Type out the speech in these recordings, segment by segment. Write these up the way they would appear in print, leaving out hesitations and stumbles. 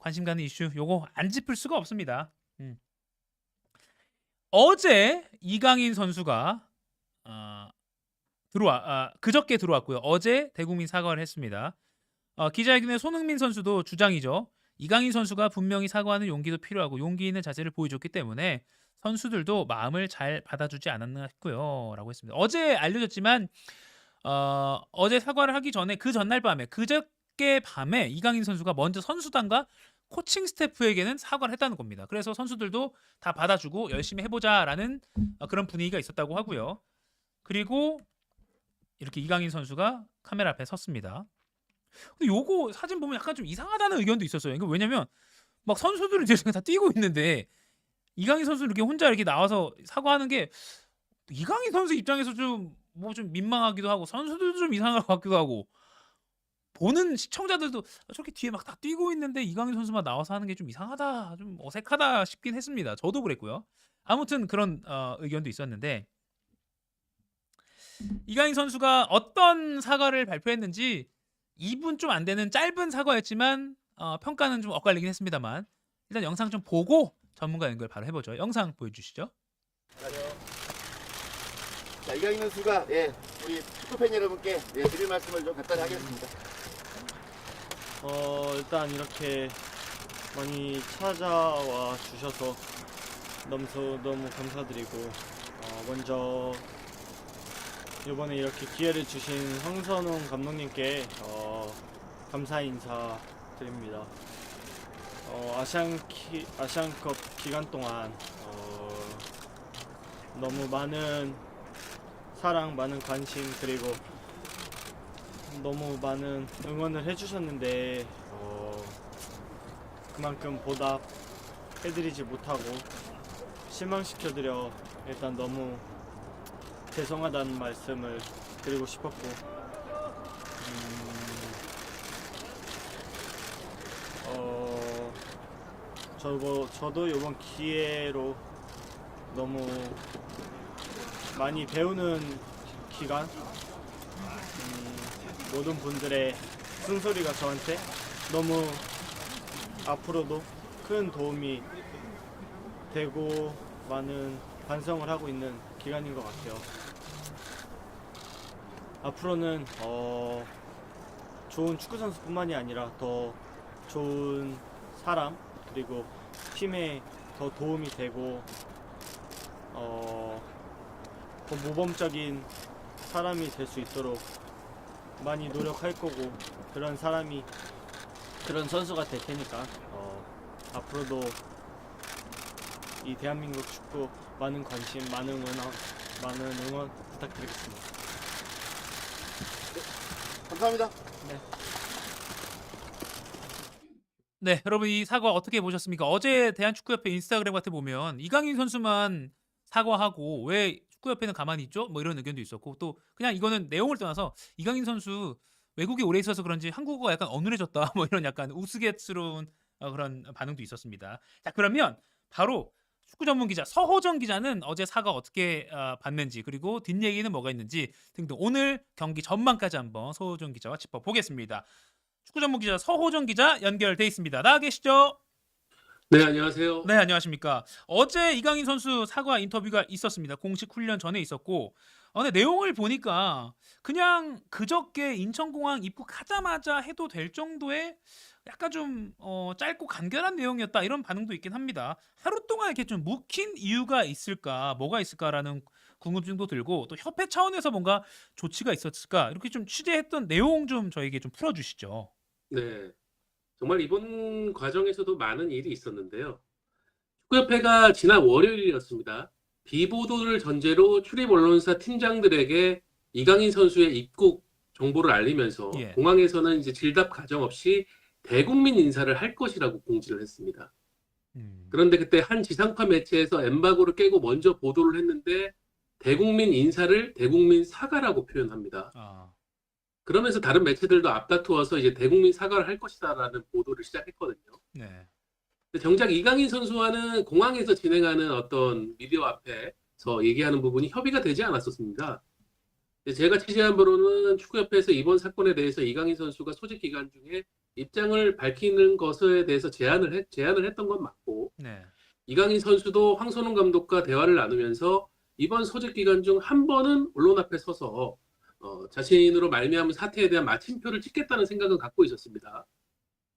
관심 가는 이슈 요거 안 짚을 수가 없습니다. 어제 이강인 선수가 그저께 들어왔고요. 어제 대국민 사과를 했습니다. 기자회견에 손흥민 선수도 주장이죠. 이강인 선수가 분명히 사과하는 용기도 필요하고 용기 있는 자세를 보여줬기 때문에 선수들도 마음을 잘 받아주지 않았나 싶고요라고 했습니다. 어제 알려졌지만 어제 사과를 하기 전에 그 전날 밤에 그저께 밤에 이강인 선수가 먼저 선수단과 코칭 스태프에게는 사과를 했다는 겁니다. 그래서 선수들도 다 받아주고 열심히 해보자라는 그런 분위기가 있었다고 하고요. 그리고 이렇게 이강인 선수가 카메라 앞에 섰습니다. 근데 요거 사진 보면 약간 좀 이상하다는 의견도 있었어요. 이거 왜냐면 막 선수들은 이제 다 뛰고 있는데 이강인 선수 이렇게 혼자 이렇게 나와서 사과하는 게 이강인 선수 입장에서 좀 뭐 좀 민망하기도 하고 선수들도 좀 이상할 것 같기도 하고 보는 시청자들도 저렇게 뒤에 막 다 뛰고 있는데 이강인 선수만 나와서 하는 게 좀 이상하다, 좀 어색하다 싶긴 했습니다. 저도 그랬고요. 아무튼 그런 의견도 있었는데 이강인 선수가 어떤 사과를 발표했는지 2분 좀 안 되는 짧은 사과였지만 평가는 좀 엇갈리긴 했습니다만 일단 영상 좀 보고 전문가 연결 바로 해보죠. 영상 보여주시죠. 자, 이강인 선수가 우리 축구팬 여러분께 드릴 말씀을 좀 간단히 하겠습니다. 일단 이렇게 많이 찾아와 주셔서 너무 감사드리고 먼저 이번에 이렇게 기회를 주신 황선홍 감독님께 감사 인사 드립니다. 아시안컵 기간 동안 너무 많은 사랑, 많은 관심 그리고 너무 많은 응원을 해주셨는데 그만큼 보답해드리지 못하고 실망시켜드려 일단 너무 죄송하다는 말씀을 드리고 싶었고 저도 이번 기회로 너무 많이 배우는 기간 모든 분들의 쓴소리가 저한테 너무 앞으로도 큰 도움이 되고 많은 반성을 하고 있는 기간인 것 같아요. 앞으로는 좋은 축구 선수뿐만이 아니라 더 좋은 사람 그리고 팀에 더 도움이 되고 더 모범적인 사람이 될 수 있도록 많이 노력할 거고 그런 선수가 될 테니까 앞으로도 이 대한민국 축구 많은 관심, 많은 응원 부탁드리겠습니다. 감사합니다. 네, 여러분 이 사과 어떻게 보셨습니까? 어제 대한축구협회 인스타그램 같은 보면 이강인 선수만 사과하고 왜 축구협회는 가만히 있죠? 뭐 이런 의견도 있었고 또 그냥 이거는 내용을 떠나서 이강인 선수 외국에 오래 있어서 그런지 한국어가 약간 어눌해졌다 뭐 이런 약간 우스갯스러운 그런 반응도 있었습니다. 자, 그러면 바로 축구 전문 기자 서호정 기자는 어제 사과 어떻게 봤는지 그리고 뒷얘기는 뭐가 있는지 등등 오늘 경기 전망까지 한번 서호정 기자와 짚어보겠습니다. 축구 전문 기자 서호정 기자 연결돼 있습니다. 나와 계시죠? 네, 안녕하세요. 네, 안녕하십니까. 어제 이강인 선수 사과 인터뷰가 있었습니다. 공식 훈련 전에 있었고 근데 내용을 보니까 그냥 그저께 인천공항 입국하자마자 해도 될 정도의 약간 좀 짧고 간결한 내용이었다 이런 반응도 있긴 합니다. 하루 동안 이렇게 좀 묵힌 이유가 있을까, 뭐가 있을까라는 궁금증도 들고 또 협회 차원에서 뭔가 조치가 있었을까 이렇게 좀 취재했던 내용 좀 저에게 좀 풀어주시죠. 네, 정말 이번 과정에서도 많은 일이 있었는데요. 축구협회가 지난 월요일이었습니다. 비보도를 전제로 출입 언론사 팀장들에게 이강인 선수의 입국 정보를 알리면서 예. 공항에서는 이제 질답 가정 없이 대국민 인사를 할 것이라고 공지를 했습니다. 그런데 그때 한 지상파 매체에서 엠바고를 깨고 먼저 보도를 했는데 대국민 인사를 대국민 사과라고 표현합니다. 그러면서 다른 매체들도 앞다투어서 이제 대국민 사과를 할 것이다라는 보도를 시작했거든요. 네. 근데 정작 이강인 선수와는 공항에서 진행하는 어떤 미디어 앞에서 얘기하는 부분이 협의가 되지 않았었습니다. 제가 취재한 바로는 축구협회에서 이번 사건에 대해서 이강인 선수가 소집 기간 중에 입장을 밝히는 것에 대해서 제안을 했던 건 맞고 네. 이강인 선수도 황선홍 감독과 대화를 나누면서 이번 소집 기간 중 한 번은 언론 앞에 서서 자신으로 말미암은 사태에 대한 마침표를 찍겠다는 생각은 갖고 있었습니다.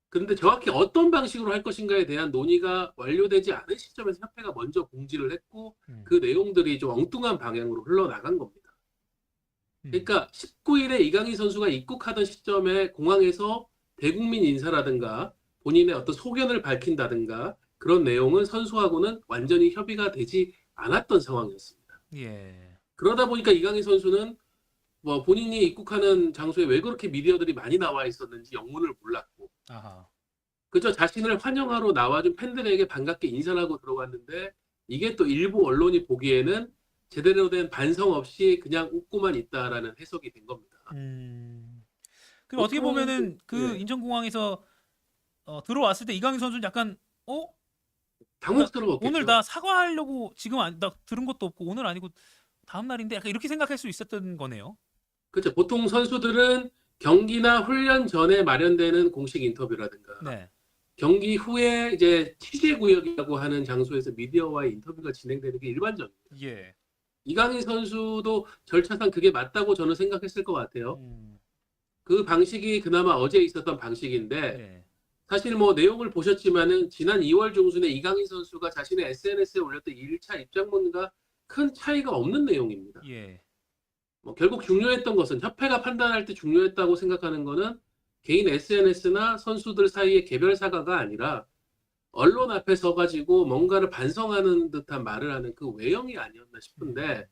그런데 정확히 어떤 방식으로 할 것인가에 대한 논의가 완료되지 않은 시점에서 협회가 먼저 공지를 했고 그 내용들이 좀 엉뚱한 방향으로 흘러나간 겁니다. 그러니까 19일에 이강인 선수가 입국하던 시점에 공항에서 대국민 인사라든가 본인의 어떤 소견을 밝힌다든가 그런 내용은 선수하고는 완전히 협의가 되지 않았던 상황이었습니다. 예. 그러다 보니까 이강인 선수는 뭐 본인이 입국하는 장소에 왜 그렇게 미디어들이 많이 나와 있었는지 영문을 몰랐고 아하. 그저 자신을 환영하러 나와준 팬들에게 반갑게 인사를 하고 들어갔는데 이게 또 일부 언론이 보기에는 제대로 된 반성 없이 그냥 웃고만 있다라는 해석이 된 겁니다. 그럼 어떻게 보통, 보면은 그 예. 인천공항에서 들어왔을 때 이강인 선수는 약간 당혹스러웠겠죠. 오늘 나 사과하려고 지금 나 들은 것도 없고 오늘 아니고 다음 날인데 약간 이렇게 생각할 수 있었던 거네요. 그렇죠. 보통 선수들은 경기나 훈련 전에 마련되는 공식 인터뷰라든가 네. 경기 후에 이제 취재 구역이라고 하는 장소에서 미디어와의 인터뷰가 진행되는 게 일반적입니다. 예. 이강인 선수도 절차상 그게 맞다고 저는 생각했을 것 같아요. 그 방식이 그나마 어제 있었던 방식인데 예. 사실 뭐 내용을 보셨지만은 지난 2월 중순에 이강인 선수가 자신의 SNS에 올렸던 1차 입장문과 큰 차이가 없는 내용입니다. 예. 뭐 결국 중요했던 것은 협회가 판단할 때 중요했다고 생각하는 거는 개인 SNS나 선수들 사이의 개별 사과가 아니라 언론 앞에 서가지고 뭔가를 반성하는 듯한 말을 하는 그 외형이 아니었나 싶은데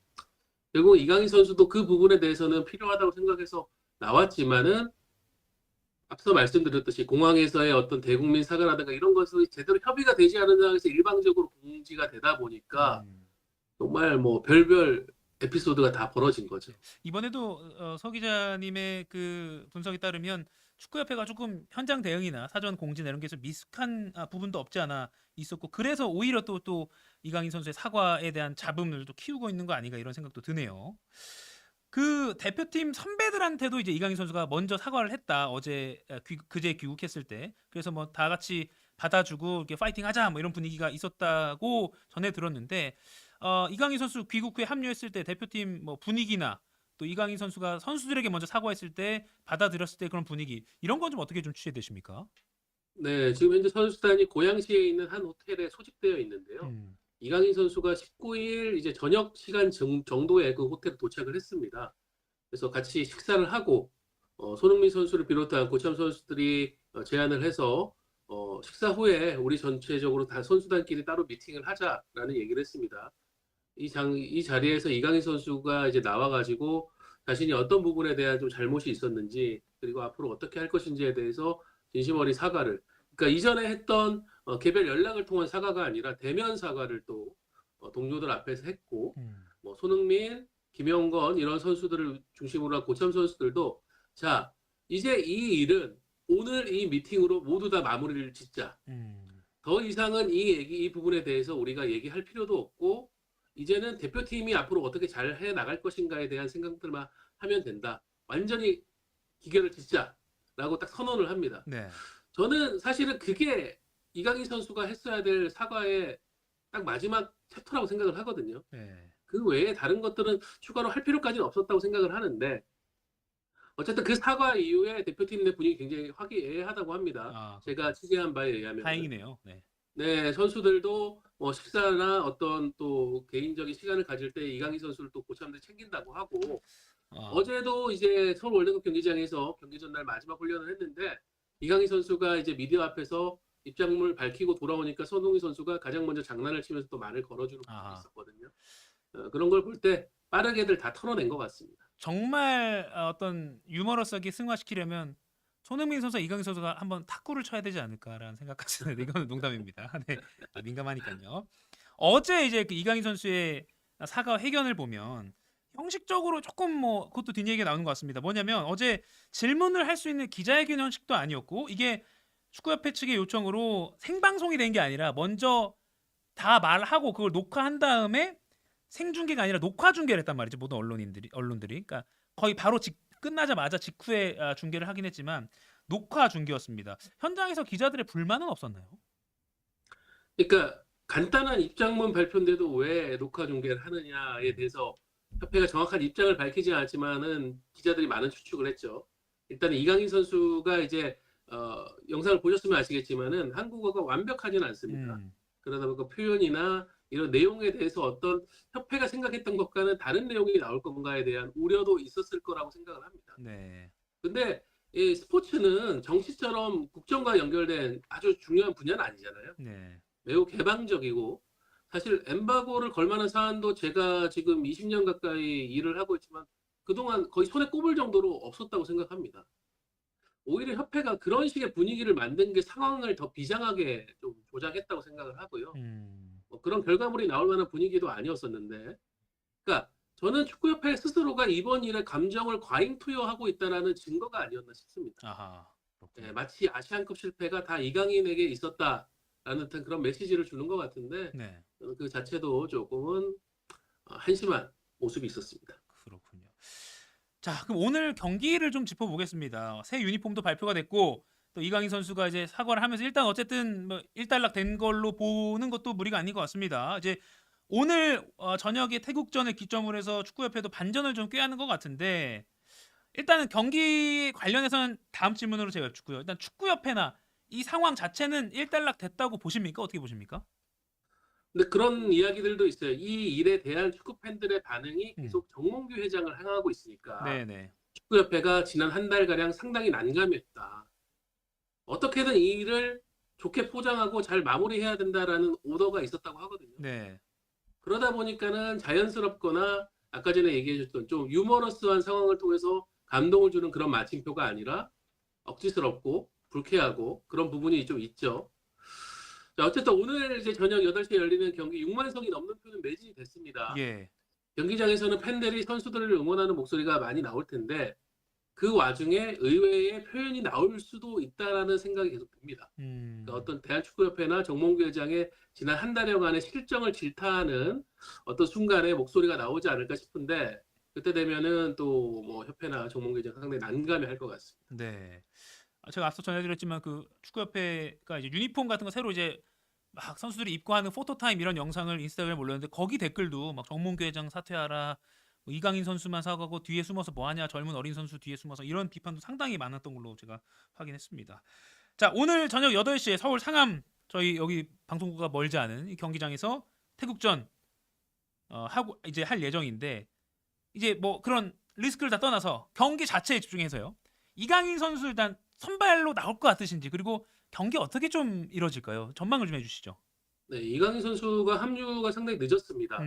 결국 이강인 선수도 그 부분에 대해서는 필요하다고 생각해서 나왔지만은 앞서 말씀드렸듯이 공항에서의 어떤 대국민 사과라든가 이런 것이 제대로 협의가 되지 않은 상황에서 일방적으로 공지가 되다 보니까 정말 뭐 별별 에피소드가 다 벌어진 거죠. 이번에도 서 기자님의 그 분석에 따르면 축구협회가 조금 현장 대응이나 사전 공지나 이런 게서 미숙한 부분도 없지 않아 있었고 그래서 오히려 또 이강인 선수의 사과에 대한 잡음을 또 키우고 있는 거 아닌가 이런 생각도 드네요. 그 대표팀 선배들한테도 이제 이강인 선수가 먼저 사과를 했다. 어제 그제 귀국했을 때. 그래서 뭐 다 같이 받아주고 이렇게 파이팅하자 뭐 이런 분위기가 있었다고 전해 들었는데 이강인 선수 귀국 후에 합류했을 때 대표팀 뭐 분위기나 또 이강인 선수가 선수들에게 먼저 사과했을 때 받아들였을 때 그런 분위기 이런 건 좀 어떻게 좀 취재되십니까? 네, 지금 현재 선수단이 고양시에 있는 한 호텔에 소집되어 있는데요. 이강인 선수가 19일 이제 저녁 시간 정도에 그 호텔에 도착을 했습니다. 그래서 같이 식사를 하고 손흥민 선수를 비롯한 고참 선수들이 제안을 해서 식사 후에 우리 전체적으로 다 선수단끼리 따로 미팅을 하자라는 얘기를 했습니다. 이 자리에서 이강인 선수가 이제 나와가지고 자신이 어떤 부분에 대한 좀 잘못이 있었는지 그리고 앞으로 어떻게 할 것인지에 대해서 진심 어린 사과를 그러니까 이전에 했던 개별 연락을 통한 사과가 아니라 대면 사과를 또 동료들 앞에서 했고 뭐 손흥민, 김영건 이런 선수들을 중심으로 한 고참 선수들도 자 이제 이 일은 오늘 이 미팅으로 모두 다 마무리를 짓자. 더 이상은 이 부분에 대해서 우리가 얘기할 필요도 없고 이제는 대표팀이 앞으로 어떻게 잘 해 나갈 것인가에 대한 생각들만 하면 된다. 완전히 기결을 짓자라고 딱 선언을 합니다. 네. 저는 사실은 그게 이강인 선수가 했어야 될 사과의 딱 마지막 챕터라고 생각을 하거든요. 네. 그 외에 다른 것들은 추가로 할 필요까지는 없었다고 생각을 하는데 어쨌든 그 사과 이후에 대표팀 내 분위기 굉장히 화기애애하다고 합니다. 제가 취재한 바에 의하면 다행이네요. 네. 네, 선수들도 뭐 식사나 어떤 또 개인적인 시간을 가질 때 이강인 선수를 또 고참들 챙긴다고 하고 어제도 이제 서울 월드컵 경기장에서 경기 전날 마지막 훈련을 했는데 이강인 선수가 이제 미디어 앞에서 입장문을 밝히고 돌아오니까 손흥민 선수가 가장 먼저 장난을 치면서 또 말을 걸어주는 부분이 있었거든요. 그런 걸 볼 때 빠르게들 다 털어낸 것 같습니다. 정말 어떤 유머러스하게 승화시키려면 손흥민 선수와 이강인 선수가 한번 탁구를 쳐야 되지 않을까라는 생각까지 드는데 이거는 농담입니다. 네, 민감하니까요. 어제 이제 그 이강인 선수의 사과 회견을 보면 형식적으로 조금 뭐 그것도 뒷얘기가 나오는 것 같습니다. 뭐냐면 어제 질문을 할 수 있는 기자회견 형식도 아니었고 이게 축구협회 측의 요청으로 생방송이 된 게 아니라 먼저 다 말하고 그걸 녹화한 다음에 생중계가 아니라 녹화 중계를 했단 말이죠. 모든 언론들이. 그러니까 거의 바로 끝나자마자 직후에 중계를 하긴 했지만 녹화 중계였습니다. 현장에서 기자들의 불만은 없었나요? 그러니까 간단한 입장문 발표인데도 왜 녹화 중계를 하느냐에 대해서 협회가 정확한 입장을 밝히지 않았지만은 기자들이 많은 추측을 했죠. 일단 이강인 선수가 이제 영상을 보셨으면 아시겠지만은 한국어가 완벽하지는 않습니다. 그러다 보니까 표현이나 이런 내용에 대해서 어떤 협회가 생각했던 것과는 다른 내용이 나올 건가에 대한 우려도 있었을 거라고 생각을 합니다. 네. 근데 이 스포츠는 정치처럼 국정과 연결된 아주 중요한 분야는 아니잖아요. 네. 매우 개방적이고 사실 엠바고를 걸 만한 사안도 제가 지금 20년 가까이 일을 하고 있지만 그동안 거의 손에 꼽을 정도로 없었다고 생각합니다. 오히려 협회가 그런 식의 분위기를 만든 게 상황을 더 비장하게 좀 조장했다고 생각을 하고요. 뭐 그런 결과물이 나올 만한 분위기도 아니었었는데, 그러니까 저는 축구협회 스스로가 이번 일에 감정을 과잉 투여하고 있다는 증거가 아니었나 싶습니다. 아하. 그렇군요. 네, 마치 아시안컵 실패가 다 이강인에게 있었다라는 듯한 그런 메시지를 주는 것 같은데 네. 저는 그 자체도 조금은 한심한 모습이 있었습니다. 그렇군요. 자, 그럼 오늘 경기를 좀 짚어보겠습니다. 새 유니폼도 발표가 됐고 또 이강인 선수가 이제 사과를 하면서 일단 어쨌든 뭐 일단락 된 걸로 보는 것도 무리가 아닌 것 같습니다. 이제 오늘 저녁에 태국전을 기점으로 해서 축구협회도 반전을 좀 꾀하는 것 같은데 일단은 경기 관련해서는 다음 질문으로 제가 여쭙고요. 일단 축구협회나 이 상황 자체는 일단락 됐다고 보십니까? 어떻게 보십니까? 근데 그런 이야기들도 있어요. 이 일에 대한 축구 팬들의 반응이 계속 정몽규 회장을 향하고 있으니까 네네. 축구협회가 지난 한 달가량 상당히 난감했다. 어떻게든 이 일을 좋게 포장하고 잘 마무리해야 된다라는 오더가 있었다고 하거든요. 네. 그러다 보니까는 자연스럽거나 아까 전에 얘기해 줬던 좀 유머러스한 상황을 통해서 감동을 주는 그런 마침표가 아니라 억지스럽고 불쾌하고 그런 부분이 좀 있죠. 자, 어쨌든 오늘 이제 저녁 8시에 열리는 경기 6만 성이 넘는 표는 매진이 됐습니다. 예. 경기장에서는 팬들이 선수들을 응원하는 목소리가 많이 나올 텐데 그 와중에 의외의 표현이 나올 수도 있다라는 생각이 계속 듭니다. 그러니까 어떤 대한축구협회나 정몽규 회장의 지난 한 달여간의 실정을 질타하는 어떤 순간에 목소리가 나오지 않을까 싶은데 그때 되면은 또 뭐 협회나 정몽규 회장 상당히 난감해 할 것 같습니다. 네. 제가 앞서 전해드렸지만 그 축구협회가 이제 유니폼 같은 거 새로 이제 막 선수들이 입고 하는 포토타임 이런 영상을 인스타그램에 올렸는데 거기 댓글도 막 정몽규 회장 사퇴하라, 뭐 이강인 선수만 사과하고 뒤에 숨어서 뭐하냐, 젊은 어린 선수 뒤에 숨어서 이런 비판도 상당히 많았던 걸로 제가 확인했습니다. 자, 오늘 저녁 8시에 서울 상암 저희 여기 방송국가 멀지 않은 이 경기장에서 태국전 하고 이제 할 예정인데 이제 뭐 그런 리스크를 다 떠나서 경기 자체에 집중해서요. 이강인 선수 일단 선발로 나올 것 같으신지 그리고 경기 어떻게 좀 이뤄질까요? 전망을 좀 해주시죠. 네, 이강인 선수가 합류가 상당히 늦었습니다.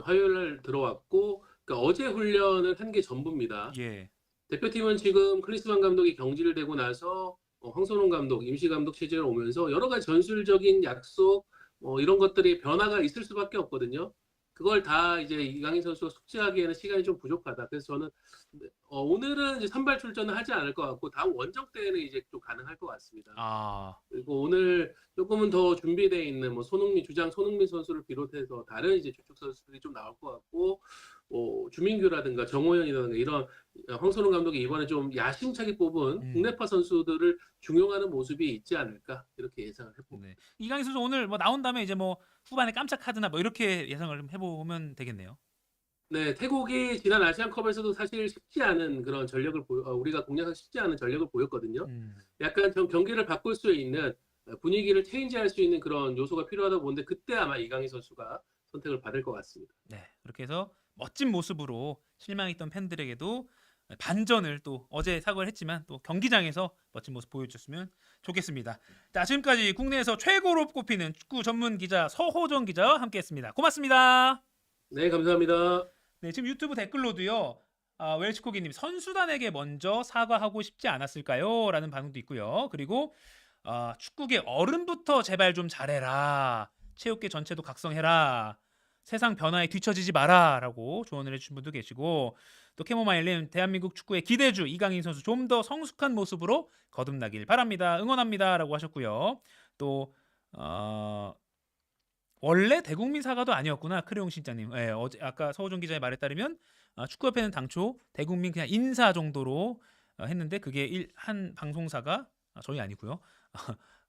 화요일 날 들어왔고 그러니까 어제 훈련을 한 게 전부입니다. 예. 대표팀은 지금 클리스만 감독이 경질을 되고 나서 황선홍 감독, 임시 감독 체제에 오면서 여러 가지 전술적인 약속 이런 것들이 변화가 있을 수밖에 없거든요. 그걸 다 이제 이강인 선수가 숙지하기에는 시간이 좀 부족하다. 그래서 저는 오늘은 이제 선발 출전을 하지 않을 것 같고 다음 원정 때는 이제 좀 가능할 것 같습니다. 아, 그리고 오늘 조금은 더 준비되어 있는 뭐 주장 손흥민 선수를 비롯해서 다른 이제 주축 선수들이 좀 나올 것 같고 주민규라든가 정호연이라든가 이런 황선홍 감독이 이번에 좀 야심차게 뽑은 국내파 선수들을 중용하는 모습이 있지 않을까 이렇게 예상을 해봅니다. 네. 이강인 선수 오늘 뭐 나온 다음에 이제 뭐 후반에 깜짝 카드나 뭐 이렇게 예상을 좀 해보면 되겠네요. 네, 태국이 지난 아시안컵에서도 사실 쉽지 않은 그런 전력을 우리가 공략하기 쉽지 않은 전력을 보였거든요. 약간 좀 경기를 바꿀 수 있는 분위기를 체인지할 수 있는 그런 요소가 필요하다고 보는데 그때 아마 이강인 선수가 선택을 받을 것 같습니다. 네, 그렇게 해서 멋진 모습으로 실망했던 팬들에게도 반전을 또 어제 사과를 했지만 또 경기장에서 멋진 모습 보여주셨으면 좋겠습니다. 자, 지금까지 국내에서 최고로 꼽히는 축구 전문 기자 서호정 기자와 함께했습니다. 고맙습니다. 네, 감사합니다. 네, 지금 유튜브 댓글로도요. 웰치코기님 선수단에게 먼저 사과하고 싶지 않았을까요? 라는 반응도 있고요. 그리고 축구계 어른부터 제발 좀 잘해라. 체육계 전체도 각성해라. 세상 변화에 뒤처지지 마라 라고 조언을 해주신 분도 계시고 또 캐모마일님 대한민국 축구의 기대주 이강인 선수 좀 더 성숙한 모습으로 거듭나길 바랍니다. 응원합니다 라고 하셨고요. 또 원래 대국민 사과도 아니었구나 크레용 신자님. 네, 어제 아까 서호정 기자의 말에 따르면 축구협회는 당초 대국민 그냥 인사 정도로 했는데 그게 한 방송사가 저희 아니고요.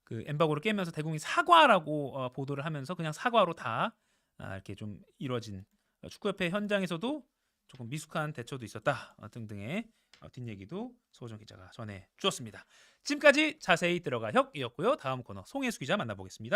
그 엠바고를 깨면서 대국민 사과라고 보도를 하면서 그냥 사과로 다 이렇게 좀 이루어진 축구협회 현장에서도 조금 미숙한 대처도 있었다 등등의 뒷얘기도 소호정 기자가 전해 주었습니다. 지금까지 자세히 들어가 혁이었고요. 다음 코너 송혜수 기자 만나보겠습니다.